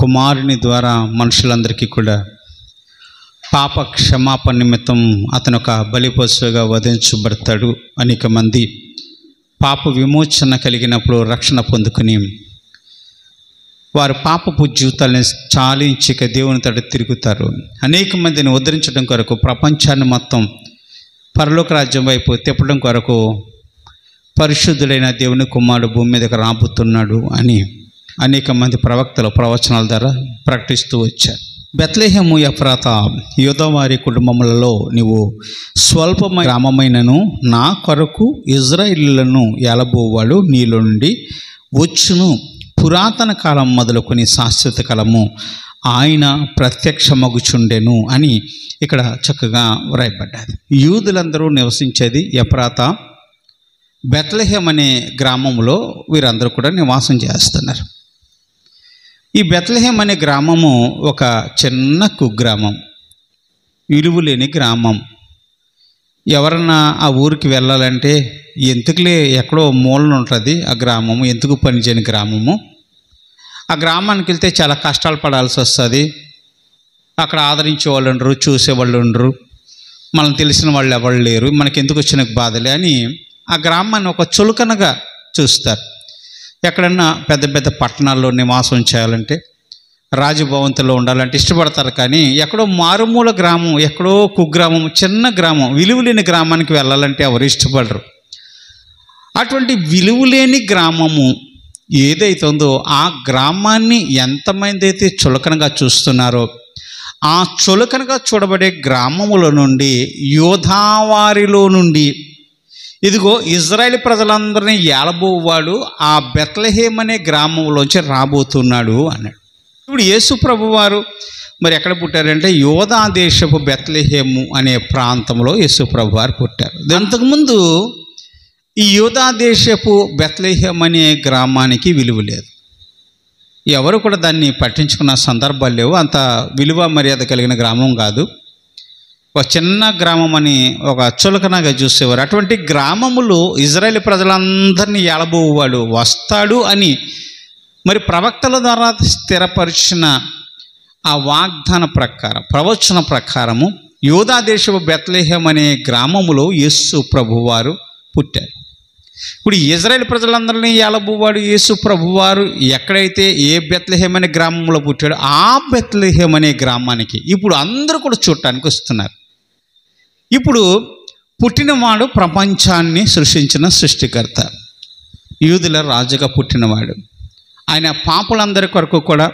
కుమారుని ద్వారా మనుషులందరికీ కూడా పాప క్షమాపణ నిమిత్తం అతను ఒక బలిపశువుగా వధించబడతాడు. అనేక మంది పాప విమోచన కలిగినప్పుడు రక్షణ పొందుకుని వారు పాపపు జీవితాలను చాలించక దేవుని తట తిరుగుతారు. అనేక మందిని ఉద్ధరించడం కొరకు ప్రపంచాన్ని మొత్తం పరలోక రాజ్యం వైపు తిప్పడం కొరకు పరిశుద్ధుడైన దేవుని కుమారుడు భూమి మీదకి రాబోతున్నాడు అని అనేక మంది ప్రవక్తలు ప్రవచనాల ద్వారా ప్రకటిస్తూ వచ్చారు. బెత్లెహేము ఎఫ్రాతా యూదావారి కుటుంబములలో నీవు స్వల్పమైన గ్రామమైనను నా కొరకు ఇజ్రాయేలీయులను ఏలబోవాడు నీలో నుండి వచ్చును. పురాతన కాలం మొదలుకొని శాశ్వత కాలము ఆయన ప్రత్యక్షమగుచుండెను అని ఇక్కడ చక్కగా వ్రాయబడ్డది. యూదులందరూ నివసించేది ఎఫ్రాతా బెత్లెహేం అనే గ్రామంలో వీరందరూ కూడా నివాసం చేస్తున్నారు. ఈ బెత్లెహేం అనే గ్రామము ఒక చిన్న కుగ్రామం, విలువలేని గ్రామం. ఎవరన్నా ఆ ఊరికి వెళ్ళాలంటే ఎందుకులే ఎక్కడో మూలన ఉంటుంది ఆ గ్రామము, ఎందుకు పనిచేయని గ్రామము. ఆ గ్రామానికి వెళ్తే చాలా కష్టాలు పడాల్సి వస్తుంది. అక్కడ ఆదరించే వాళ్ళు ఉండరు, చూసేవాళ్ళు ఉండరు, మనం తెలిసిన వాళ్ళు ఎవరు లేరు, మనకి ఎందుకు వచ్చిన బాధలే అని ఆ గ్రామాన్ని ఒక చులకనగా చూస్తారు. ఎక్కడన్నా పెద్ద పెద్ద పట్టణాల్లో నివాసం చేయాలంటే, రాజభవంతుల్లో ఉండాలంటే ఇష్టపడతారు. కానీ ఎక్కడో మారుమూల గ్రామం, ఎక్కడో కుగ్రామం, చిన్న గ్రామం, విలువలేని గ్రామానికి వెళ్ళాలంటే ఎవరు ఇష్టపడరు. అటువంటి విలువలేని గ్రామము ఏదైతే ఉందో ఆ గ్రామాన్ని ఎంతమంది అయితే చులకనగా చూస్తున్నారో ఆ చులకనగా చూడబడే గ్రామముల నుండి యూదావారిలో నుండి ఇదిగో ఇజ్రాయేల్ ప్రజలందరినీ ఏలబోవాడు ఆ బెత్లెహేం అనే గ్రామంలోంచి రాబోతున్నాడు అన్నాడు. ఇప్పుడు యేసు ప్రభువారు మరి ఎక్కడ పుట్టారంటే యూదా దేశపు బెత్లెహేము అనే ప్రాంతంలో యేసు ప్రభువారు పుట్టారు. అంతకుముందు ఈ యూదా దేశపు బెత్లెహేం అనే గ్రామానికి విలువ లేదు. ఎవరు కూడా దాన్ని పట్టించుకున్న సందర్భాలు లేవు. అంత విలువ మర్యాద కలిగిన గ్రామం కాదు, ఒక చిన్న గ్రామం అని ఒక చులకనగా చూసేవారు. అటువంటి గ్రామములు ఇజ్రాయేల్ ప్రజలందరినీ ఏలబోవాడు వస్తాడు అని మరి ప్రవక్తల ద్వారా స్థిరపరిచిన ఆ వాగ్దాన ప్రకారం, ప్రవచన ప్రకారము యూదా దేశపు బెత్లెహేం అనే గ్రామములో యేసు ప్రభువారు పుట్టారు. ఇప్పుడు ఇజ్రాయేల్ ప్రజలందరినీ ఏలబోవాడు యేసు ప్రభువారు ఎక్కడైతే ఏ బెత్లెహేం అనే గ్రామంలో పుట్టాడో ఆ బెత్లెహేం అనే గ్రామానికి ఇప్పుడు అందరూ కూడా చూడటానికి వస్తున్నారు. ఇప్పుడు పుట్టినవాడు ప్రపంచాన్ని సృష్టించిన సృష్టికర్త, యూదుల రాజుగా పుట్టినవాడు. ఆయన పాపులందరి కొరకు కూడా